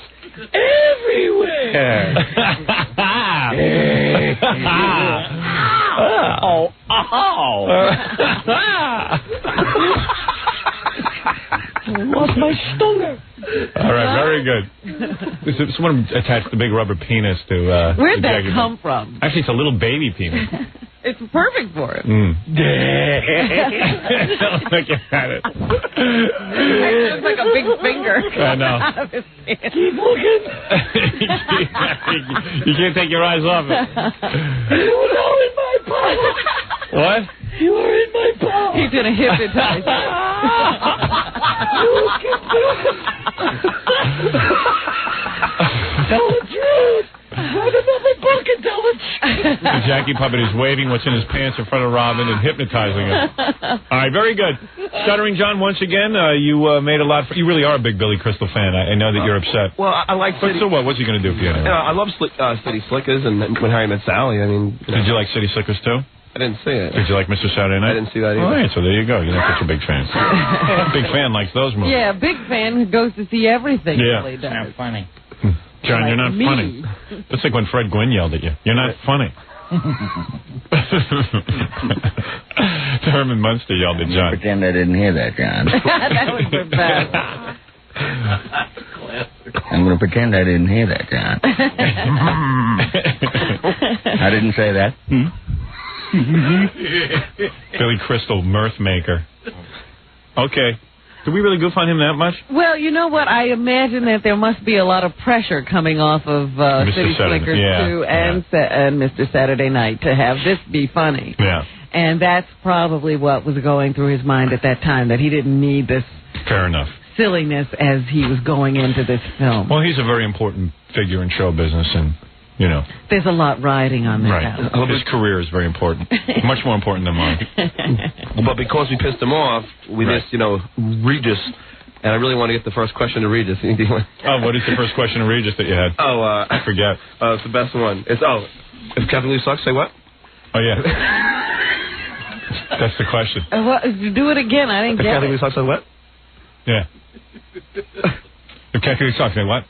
Speaker 6: everywhere.
Speaker 1: Oh.
Speaker 6: Lost my stunger.
Speaker 1: All right, very good. Someone attached the big rubber penis to
Speaker 3: Where'd that
Speaker 1: Jackie
Speaker 3: come from?
Speaker 1: Actually, it's a little baby penis.
Speaker 3: It's perfect for it.
Speaker 1: Look at it.
Speaker 3: It looks like a big finger.
Speaker 1: I know.
Speaker 3: Out of his pants.
Speaker 6: Keep looking.
Speaker 1: You can't take your eyes off it.
Speaker 6: You were all in my pocket.
Speaker 1: What?
Speaker 6: You were in my pocket.
Speaker 3: He's going to hypnotize you.
Speaker 6: Tell the truth. Write another book and tell the truth.
Speaker 1: The Jackie Puppet is waving what's in his pants in front of Robin and hypnotizing him. All right, very good. Stuttering John, once again, you made a lot. You really are a big Billy Crystal fan. I know that you're upset.
Speaker 2: Well, I like City.
Speaker 1: So what? What's he going to do for you anyway?
Speaker 2: I love City Slickers and When Harry Met Sally. I mean,
Speaker 1: Did you like City Slickers too?
Speaker 2: I didn't see it.
Speaker 1: Did you like Mr. Saturday Night?
Speaker 2: I didn't see that either.
Speaker 1: All right, so there you go. You're not such a big fan. Big fan likes those movies.
Speaker 3: Yeah, big fan who goes to see everything.
Speaker 1: Yeah.
Speaker 3: Really does.
Speaker 9: Not funny.
Speaker 1: John,
Speaker 3: Like
Speaker 1: you're not
Speaker 3: me.
Speaker 1: funny. That's like when Fred Gwynn yelled at you. You're not funny. Herman Munster yelled at John.
Speaker 11: Pretend I didn't hear that, John.
Speaker 3: That was the best.
Speaker 11: I'm going to pretend I didn't hear that, John. I didn't say that.
Speaker 1: Billy Crystal, mirth maker. Okay. Did we really goof on him that much?
Speaker 3: Well, you know what? I imagine that there must be a lot of pressure coming off of City Slickers too, and Mr. Saturday Night to have this be funny.
Speaker 1: Yeah.
Speaker 3: And that's probably what was going through his mind at that time, that he didn't need this
Speaker 1: Fair enough.
Speaker 3: silliness as he was going into this film.
Speaker 1: Well, he's a very important figure in show business, and, you know.
Speaker 3: There's a lot riding on this house.
Speaker 1: Right. His career is very important. Much more important than mine.
Speaker 2: But because we pissed him off, we missed, Regis. And I really want to get the first question to Regis.
Speaker 1: Oh, what is the first question to Regis that you had? I forget.
Speaker 2: It's the best one. It's, if Kevin Lee sucks, say what?
Speaker 1: Oh, yeah. That's the question.
Speaker 3: Do it again. I didn't
Speaker 2: If
Speaker 3: get
Speaker 2: Kevin
Speaker 3: it.
Speaker 2: Lee sucks, say what?
Speaker 1: Yeah. If Kathy Lee sucks, say what?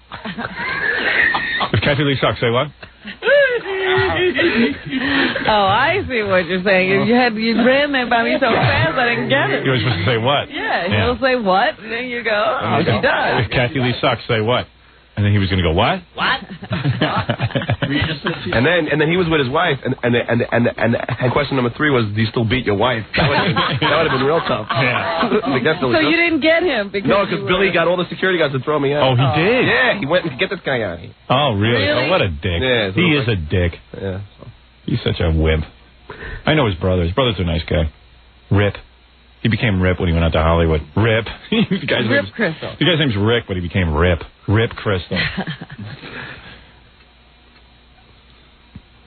Speaker 1: If Kathy Lee sucks, say what?
Speaker 3: Oh, I see what you're saying. You ran that by me so fast, I didn't get it.
Speaker 1: You were supposed to say what?
Speaker 3: Yeah, he'll say what, and then you go, oh, she does.
Speaker 1: If Kathy Lee sucks, say what? And then he was going to go, what?
Speaker 3: What?
Speaker 2: and then he was with his wife, and question number 3 was, do you still beat your wife? That would have been real tough.
Speaker 1: Yeah.
Speaker 3: So you didn't get him because
Speaker 2: Billy got all the security guards to throw me out.
Speaker 1: Oh, he did?
Speaker 2: Yeah, he went and get this guy out.
Speaker 1: Oh, really? Oh, what a dick.
Speaker 2: Yeah,
Speaker 1: he is a dick.
Speaker 2: Yeah.
Speaker 1: He's such a wimp. I know his brother. His brother's a nice guy. Rip. He became Rip when he went out to Hollywood. Rip.
Speaker 3: Rip Crystal.
Speaker 1: The guy's name's Rick, but he became Rip. Rip Crystal.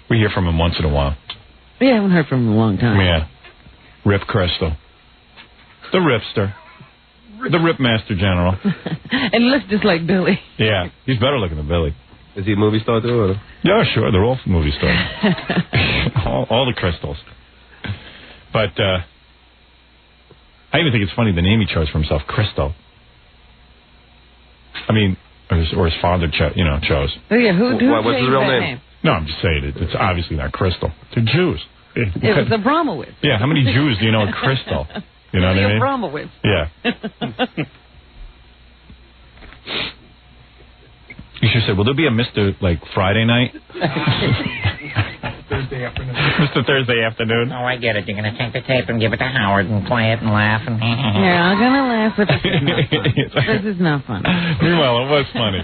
Speaker 1: We hear from him once in a while.
Speaker 3: We haven't heard from him in a long time.
Speaker 1: Yeah. Rip Crystal. The Ripster. The Rip Master General.
Speaker 3: And he looks just like Billy.
Speaker 1: Yeah. He's better looking than Billy.
Speaker 2: Is he a movie star, too? Or?
Speaker 1: Yeah, sure. They're all movie stars. all the Crystals. But, I even think it's funny the name he chose for himself, Crystal. I mean, or his father chose.
Speaker 3: Oh, yeah, who
Speaker 2: what's his real name?
Speaker 1: No, I'm just saying it's obviously not Crystal. They're Jews.
Speaker 3: It was Abramowitz.
Speaker 1: Yeah, how many Jews do you know are Crystal? You know what I mean?
Speaker 3: Abramowitz.
Speaker 1: Yeah. You should say, will there be a Mr. Friday night?
Speaker 10: Thursday afternoon.
Speaker 1: Mr. Thursday afternoon.
Speaker 12: Oh, I get it. You're going to take the tape and give it to Howard and play it and laugh and...
Speaker 3: Yeah, I'm going to laugh, but this is not funny. This is not funny.
Speaker 1: Well, it was funny.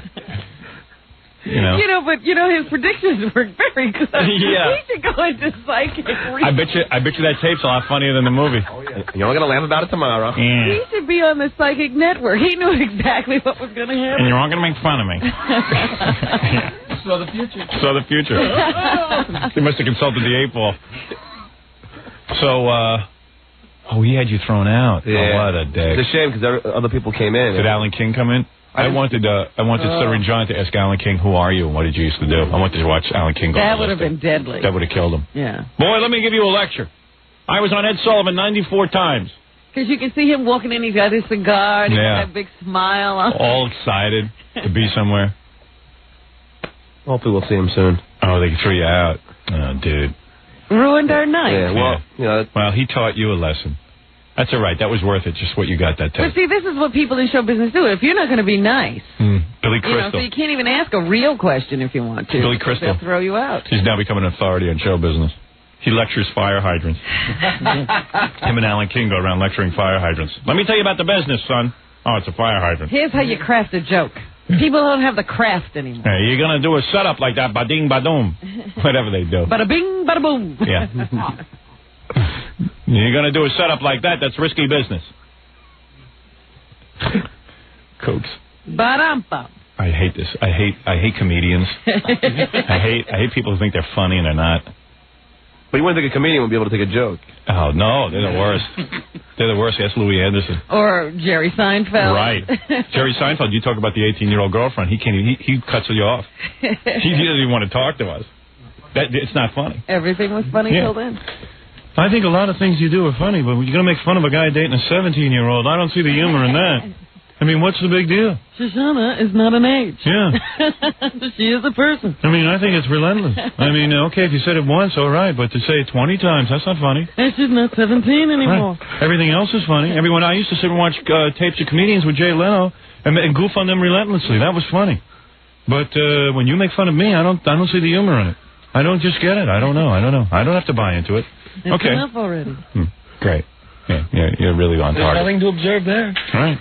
Speaker 3: But his predictions were very good.
Speaker 1: Yeah.
Speaker 3: He should go into psychic reading.
Speaker 1: I bet you that tape's a lot funnier than the movie.
Speaker 2: Oh, yeah. You're only going to laugh about it tomorrow.
Speaker 1: Yeah.
Speaker 3: He should be on the psychic network. He knew exactly what was going to happen.
Speaker 1: And you're all going to make fun of me.
Speaker 10: Saw the future.
Speaker 1: Saw the future. He must have consulted the 8-ball. So, he had you thrown out.
Speaker 2: Yeah.
Speaker 1: Oh, what a day.
Speaker 2: It's a shame because other people came in.
Speaker 1: Did Alan King come in? I wanted Stuttering John to ask Alan King, who are you and what did you used to do? I wanted to watch Alan King go.
Speaker 3: That would have been deadly.
Speaker 1: That would have killed him.
Speaker 3: Yeah.
Speaker 1: Boy, let me give you a lecture. I was on Ed Sullivan 94 times.
Speaker 3: Because you can see him walking in, he's got his cigar, and he's got that big smile on.
Speaker 1: All excited to be somewhere.
Speaker 2: Hopefully we'll see him soon.
Speaker 1: Oh, they threw you out. Oh, dude.
Speaker 3: Ruined our night.
Speaker 2: Yeah, well,
Speaker 1: Well, he taught you a lesson. That's all right. That was worth it, just what you got that time.
Speaker 3: But see, this is what people in show business do. If you're not going to be nice,
Speaker 1: Billy Crystal.
Speaker 3: so you can't even ask a real question if you want to.
Speaker 1: Billy Crystal.
Speaker 3: They'll throw you out.
Speaker 1: He's now becoming an authority on show business. He lectures fire hydrants. Him and Alan King go around lecturing fire hydrants. Let me tell you about the business, son. Oh, it's a fire hydrant.
Speaker 3: Here's how you craft a joke. People don't have the craft anymore.
Speaker 1: Hey, you're going to do a setup like that, ba-ding, ba-doom. Whatever they do.
Speaker 3: Bada bing, bada boom.
Speaker 1: Yeah. You're going to do a setup like that, that's risky business. Cokes.
Speaker 3: Ba-dum-bum.
Speaker 1: I hate this. I hate comedians. I hate people who think they're funny and they're not.
Speaker 2: But you wouldn't think a comedian would be able to take a joke.
Speaker 1: Oh, no, they're the worst. They're the worst. Ask Louis Anderson.
Speaker 3: Or Jerry Seinfeld.
Speaker 1: Right. Jerry Seinfeld, you talk about the 18-year-old girlfriend. He can't. He cuts you off. He doesn't even want to talk to us. It's not funny.
Speaker 3: Everything was funny till then.
Speaker 1: I think a lot of things you do are funny, but you're going to make fun of a guy dating a 17-year-old. I don't see the humor in that. I mean, what's the big deal?
Speaker 3: Shoshana is not an age.
Speaker 1: Yeah.
Speaker 3: She is a person.
Speaker 1: I mean, I think it's relentless. I mean, okay, if you said it once, all right, but to say it 20 times, that's not funny.
Speaker 3: And she's not 17 anymore.
Speaker 1: Right. Everything else is funny. I used to sit and watch tapes of comedians with Jay Leno and goof on them relentlessly. That was funny. But when you make fun of me, I don't see the humor in it. I don't just get it. I don't know. I don't have to buy into it.
Speaker 3: It's
Speaker 1: okay.
Speaker 3: enough already.
Speaker 1: Great. Yeah, you're really on target.
Speaker 6: There's nothing to observe there.
Speaker 1: Right.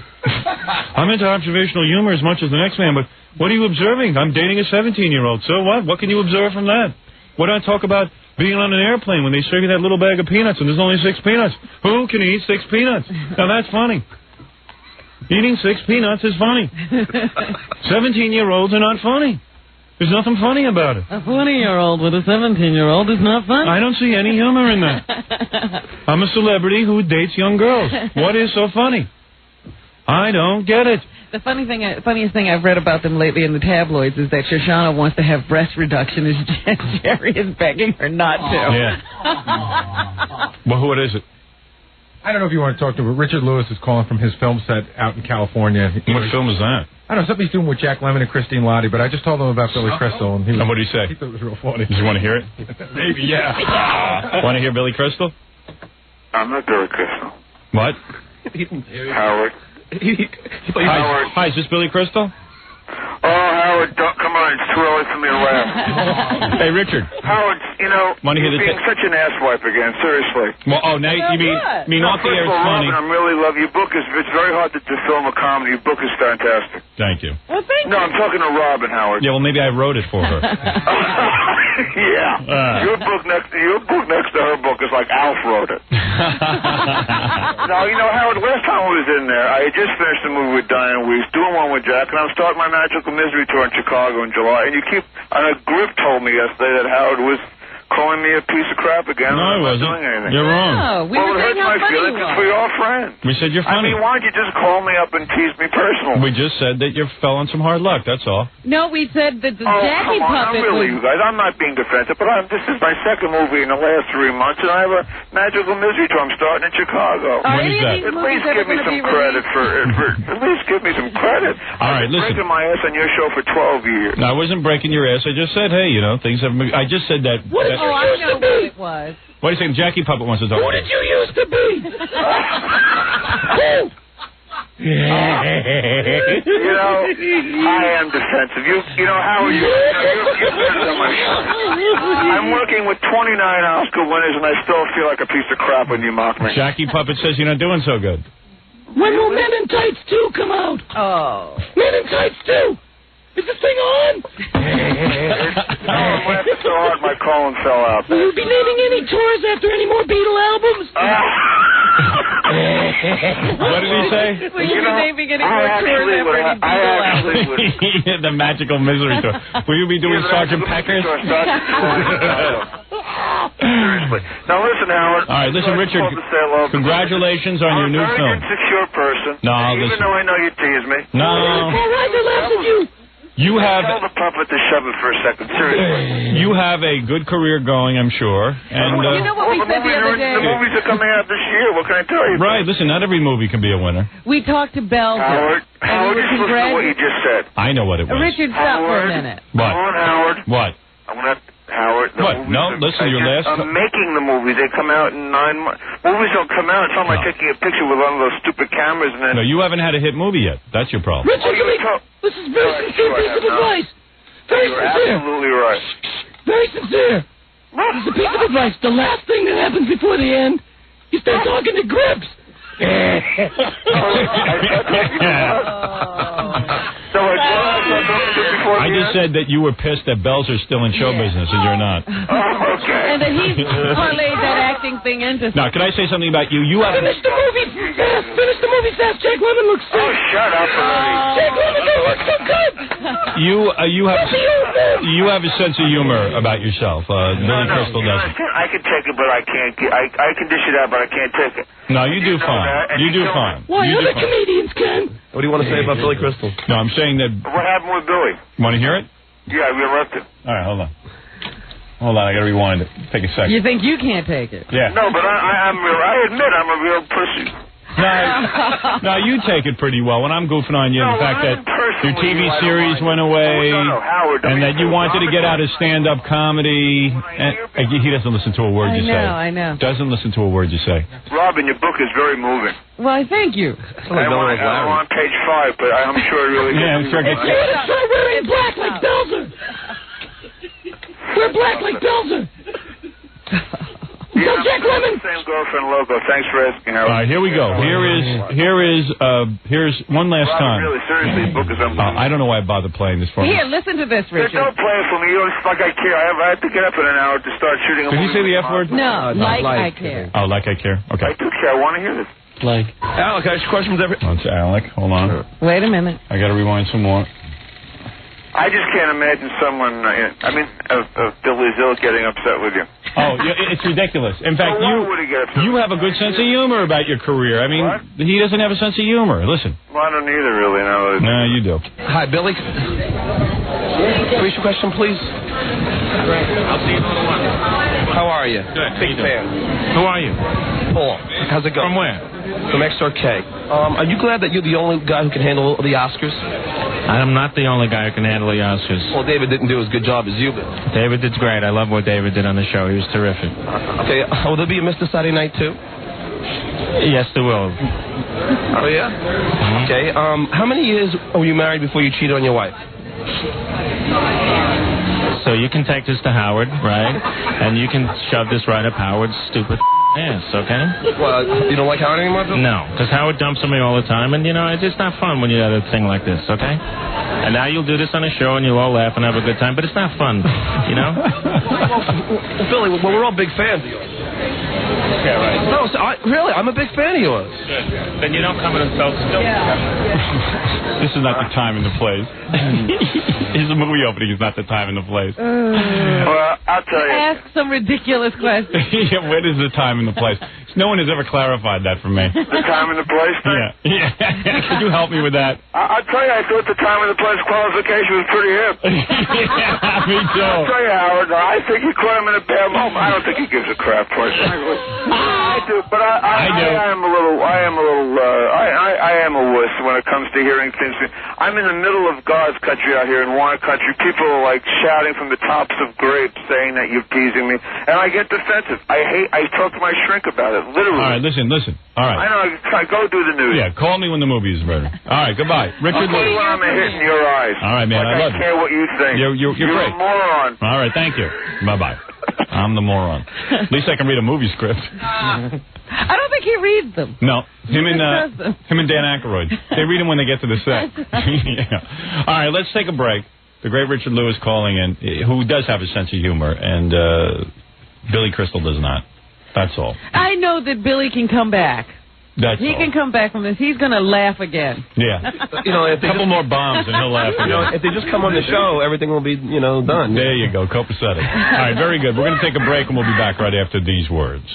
Speaker 1: I'm into observational humor as much as the next man, but what are you observing? I'm dating a 17-year-old. So what? What can you observe from that? What do I talk about being on an airplane when they serve you that little bag of peanuts and there's only 6 peanuts? Who can eat 6 peanuts? Now that's funny. Eating 6 peanuts is funny. 17-year-olds are not funny. There's nothing funny about it.
Speaker 3: A 20-year-old with a 17-year-old is not funny.
Speaker 1: I don't see any humor in that. I'm a celebrity who dates young girls. What is so funny? I don't get it.
Speaker 3: The funniest thing I've read about them lately in the tabloids is that Shoshana wants to have breast reduction as Jerry is begging her not to.
Speaker 1: Yeah. Well, what is it?
Speaker 10: I don't know if you want to talk to her. Richard Lewis is calling from his film set out in California.
Speaker 1: What film is that?
Speaker 10: I don't know, something he's doing with Jack Lemmon and Christine Lottie, but I just told him about Billy Crystal. And
Speaker 1: what did he say?
Speaker 10: He thought it was real funny.
Speaker 1: Does he want to hear it?
Speaker 10: Maybe, yeah.
Speaker 1: Want to hear Billy Crystal?
Speaker 13: I'm not Billy Crystal.
Speaker 1: What?
Speaker 13: Howard.
Speaker 1: Howard. Hi, is this Billy Crystal?
Speaker 13: Oh, Howard, come on, it's too early for me to laugh.
Speaker 1: Hey, Richard.
Speaker 13: Howard, you're being such an asswipe again, seriously.
Speaker 1: Well, now you mean off the air it's funny.
Speaker 13: Robin, I really love your book. It's very hard to film a comedy. Your book is fantastic.
Speaker 1: Thank you.
Speaker 3: Well, thank you.
Speaker 13: No, I'm talking to Robin, Howard.
Speaker 1: Yeah, well, maybe I wrote it for her.
Speaker 13: Yeah. Your book next to her book is like Alf wrote it. No, Howard, last time I was in there, I had just finished a movie with Diane Weiss, doing one with Jack, and I'm starting my Magical Misery tour in Chicago in July. And on a grip told me yesterday that Howard was calling me a piece of crap again.
Speaker 1: No, I wasn't.
Speaker 13: Doing anything.
Speaker 1: You're wrong.
Speaker 3: No, we
Speaker 13: well,
Speaker 3: were
Speaker 13: it
Speaker 3: saying
Speaker 13: hurts
Speaker 3: how
Speaker 13: my
Speaker 3: funny
Speaker 13: feelings
Speaker 3: you
Speaker 13: because
Speaker 3: are.
Speaker 13: we're all friends.
Speaker 1: We said you're funny.
Speaker 13: I mean, why don't you just call me up and tease me personally?
Speaker 1: We just said that you fell on some hard luck, that's all.
Speaker 3: No, we said that the
Speaker 13: Oh,
Speaker 3: Jackie
Speaker 13: come on,
Speaker 3: puppet
Speaker 13: not really,
Speaker 3: was...
Speaker 13: you guys. I'm not being defensive, but this is my second movie in the last 3 months, and I have a magical mystery tour I'm starting in Chicago.
Speaker 3: Are
Speaker 1: When
Speaker 3: any
Speaker 1: is
Speaker 3: of
Speaker 1: that?
Speaker 3: these
Speaker 13: At
Speaker 3: movies
Speaker 13: least
Speaker 3: ever
Speaker 13: give me
Speaker 3: going to
Speaker 13: some
Speaker 3: be
Speaker 13: credit
Speaker 3: released?
Speaker 13: at least give me some credit.
Speaker 1: All right, listen.
Speaker 13: Breaking my ass on your show for 12 years.
Speaker 1: No, I wasn't breaking your ass. I just said, hey, things have... I just said that...
Speaker 3: Oh, I know what it was.
Speaker 1: What do you think? Jackie Puppet wants to talk.
Speaker 6: Who did you used to be? Who?
Speaker 13: I am defensive. You know, Howard, you're better than myself. I'm working with 29 Oscar winners, and I still feel like a piece of crap when you mock me.
Speaker 1: Jackie Puppet says you're not doing so good.
Speaker 6: When will Men in Tights 2 come out?
Speaker 3: Oh.
Speaker 6: Men in Tights 2! Is this thing on?
Speaker 13: I'm laughing so hard my colon fell out.
Speaker 6: Will you be naming any tours after any more Beatle albums?
Speaker 1: What did he say?
Speaker 3: Will you be naming any more tours after any Beatle albums?
Speaker 1: The magical misery tour. Will you be doing Sergeant Pecker's?
Speaker 13: Seriously. Now listen, Howard.
Speaker 1: All right, listen, Richard. Congratulations on your new
Speaker 13: I'm a
Speaker 1: film.
Speaker 13: very insecure person.
Speaker 1: No,
Speaker 13: even
Speaker 1: listen.
Speaker 13: though I know you tease me.
Speaker 1: No.
Speaker 6: All right, they laughed at you.
Speaker 1: You have...
Speaker 13: Tell the puppet to shove it for a second. Seriously.
Speaker 1: You have a good career going, I'm sure. And
Speaker 3: you know what we said the other day?
Speaker 13: The movies are coming out this year. What can I tell you?
Speaker 1: Right, listen, not every movie can be a winner.
Speaker 3: We talked to Belzer.
Speaker 13: Howard, just listen to what you just said.
Speaker 1: I know what it was.
Speaker 3: Richard, stop for a minute.
Speaker 1: What?
Speaker 13: Come on, Howard.
Speaker 1: What?
Speaker 13: I'm going to... Howard,
Speaker 1: What? No, listen, your last...
Speaker 13: I'm making the movies. They come out in 9 months. Movies don't come out. It's not like taking a picture with one of those stupid cameras and then...
Speaker 1: No, you haven't had a hit movie yet. That's your problem.
Speaker 6: Richard, this is very sincere piece of advice. Very
Speaker 13: You're
Speaker 6: sincere.
Speaker 13: absolutely right.
Speaker 6: Very sincere. This is a piece of advice. The last thing that happens before the end, you start talking to Grips.
Speaker 1: I just said that you were pissed that Belzer's still in show business and you're not.
Speaker 3: And that he parlayed that acting thing into...
Speaker 1: Now, can I say something about you? You have...
Speaker 6: Finish the movie fast. Finish the movie fast. Jack Lemmon looks sick.
Speaker 13: Oh, shut up already.
Speaker 6: Jack Lemmon don't look so good.
Speaker 1: You have a sense of humor about yourself. Billy Crystal doesn't.
Speaker 13: I can take it, but I can't. I can dish it out, but I can't take it.
Speaker 1: No, you do fine. You do fine.
Speaker 6: Why, other comedians can.
Speaker 2: What do you want to say about Billy Crystal?
Speaker 1: No, I'm saying that...
Speaker 13: What happened with Billy?
Speaker 1: Want to hear it?
Speaker 13: Yeah, we interrupted.
Speaker 1: All right, hold on. Hold on, I got to rewind it. Take a second.
Speaker 3: You think you can't take it?
Speaker 1: Yeah.
Speaker 13: No, but I admit I'm a real pussy.
Speaker 1: No, you take it pretty well when I'm goofing on you. The fact that your TV series went away and that you wanted to get out of stand-up comedy. And he doesn't listen to a word you say.
Speaker 3: I know.
Speaker 1: Doesn't listen to a word you say.
Speaker 13: Robin, your book is very moving.
Speaker 3: Well, thank you.
Speaker 13: I'm on page 5, but I'm sure it really
Speaker 1: Yeah, I'm sure it gets...
Speaker 6: You would have tried wearing black like Belzer. Wear black like Belzer.
Speaker 13: Yeah, Jack Lemmon. Same girlfriend logo. Thanks for asking, Howard.
Speaker 1: All right, here we go. Here's one last time.
Speaker 13: Really, seriously, the book is unbelievable.
Speaker 1: I don't know why I bothered playing this for you.
Speaker 3: Here, listen to this, Richard.
Speaker 13: Don't play it for me. You don't like I care. I have to get up in an hour to start shooting a
Speaker 1: Did
Speaker 13: movie.
Speaker 1: you say the F word?
Speaker 3: No, like I care.
Speaker 1: Oh, like I care. Okay.
Speaker 13: I do care. I want to hear this.
Speaker 2: Like. Alec, I have questions every...
Speaker 1: That's Alec. Hold on.
Speaker 3: Wait a minute.
Speaker 1: I got to rewind some more.
Speaker 13: I just can't imagine someone, Billy Zill getting upset with you.
Speaker 1: Oh, it's ridiculous. In fact, you have a good sense of humor about your career. I mean, he doesn't have a sense of humor. Listen.
Speaker 13: Well, I don't either, really.
Speaker 1: No, you do.
Speaker 2: Hi, Billy. Please, your question, please.
Speaker 9: I'll see you in a little while.
Speaker 2: How are you?
Speaker 9: Good.
Speaker 2: Big fan.
Speaker 9: Who are you?
Speaker 2: Paul. How's it going?
Speaker 9: From where?
Speaker 2: From XRK. Are you glad that you're the only guy who can handle the Oscars?
Speaker 9: I'm not the only guy who can handle the Oscars.
Speaker 2: Well, David didn't do as good job as you, but...
Speaker 9: David did great. I love what David did on the show. He was terrific.
Speaker 2: Okay, will there be a Mr. Saturday Night, too?
Speaker 9: Yes, there will.
Speaker 2: Oh, yeah? Mm-hmm. Okay, how many years were you married before you cheated on your wife?
Speaker 9: So you can take this to Howard, right? And you can shove this right up Howard's stupid ass, okay?
Speaker 2: Well, you don't like Howard anymore, Bill?
Speaker 9: No, because Howard dumps on me all the time, and, it's just not fun when you have a thing like this, okay? And now you'll do this on a show, and you'll all laugh and have a good time, but it's not fun,
Speaker 2: Well, Billy, we're all big fans of yours.
Speaker 9: Okay, right.
Speaker 2: No, so really, I'm a big fan of yours.
Speaker 9: Good. Then you don't come in and sell still.
Speaker 1: This is not the time and the place. It's a movie opening. It's not the time and the place.
Speaker 13: Well, I'll tell you.
Speaker 3: Ask some ridiculous questions.
Speaker 1: Yeah, when is the time and the place? No one has ever clarified that for me.
Speaker 13: The time and the place thing?
Speaker 1: Yeah. Could you help me with that?
Speaker 13: I'll tell you, I thought the time and the place qualification was pretty hip.
Speaker 1: Yeah, me too.
Speaker 13: I'll tell you, Howard, I think you caught him in a bad moment. I don't think he gives a crap, personally. I do, but I am a little, I am a wuss when it comes to hearing things. I'm in the middle of God's country out here in wine country. People are like shouting from the tops of grapes saying that you're teasing me, and I get defensive. I talk to my shrink about it, literally.
Speaker 1: All right, listen. All right.
Speaker 13: I know, go do the news.
Speaker 1: Yeah, call me when the movie is ready. All right, goodbye. Richard Lewis.
Speaker 13: I'm hitting your eyes.
Speaker 1: All right, man, I love
Speaker 13: you. I care what you think.
Speaker 1: You're
Speaker 13: great.
Speaker 1: A
Speaker 13: moron.
Speaker 1: All right, thank you. Bye-bye. I'm the moron. At least I can read a movie script.
Speaker 3: I don't think he reads them.
Speaker 1: No. Him and Dan Aykroyd. They read them when they get to the set. Yeah. All right, let's take a break. The great Richard Lewis calling in, who does have a sense of humor, and Billy Crystal does not. That's all.
Speaker 3: I know that Billy can come back.
Speaker 1: He
Speaker 3: can come back from this. He's going to laugh again.
Speaker 1: Yeah.
Speaker 2: A
Speaker 1: couple more bombs and he'll laugh again.
Speaker 2: If they just come on the show, everything will be, done.
Speaker 1: There you go. Copacetic. All right, very good. We're going to take a break and we'll be back right after these words.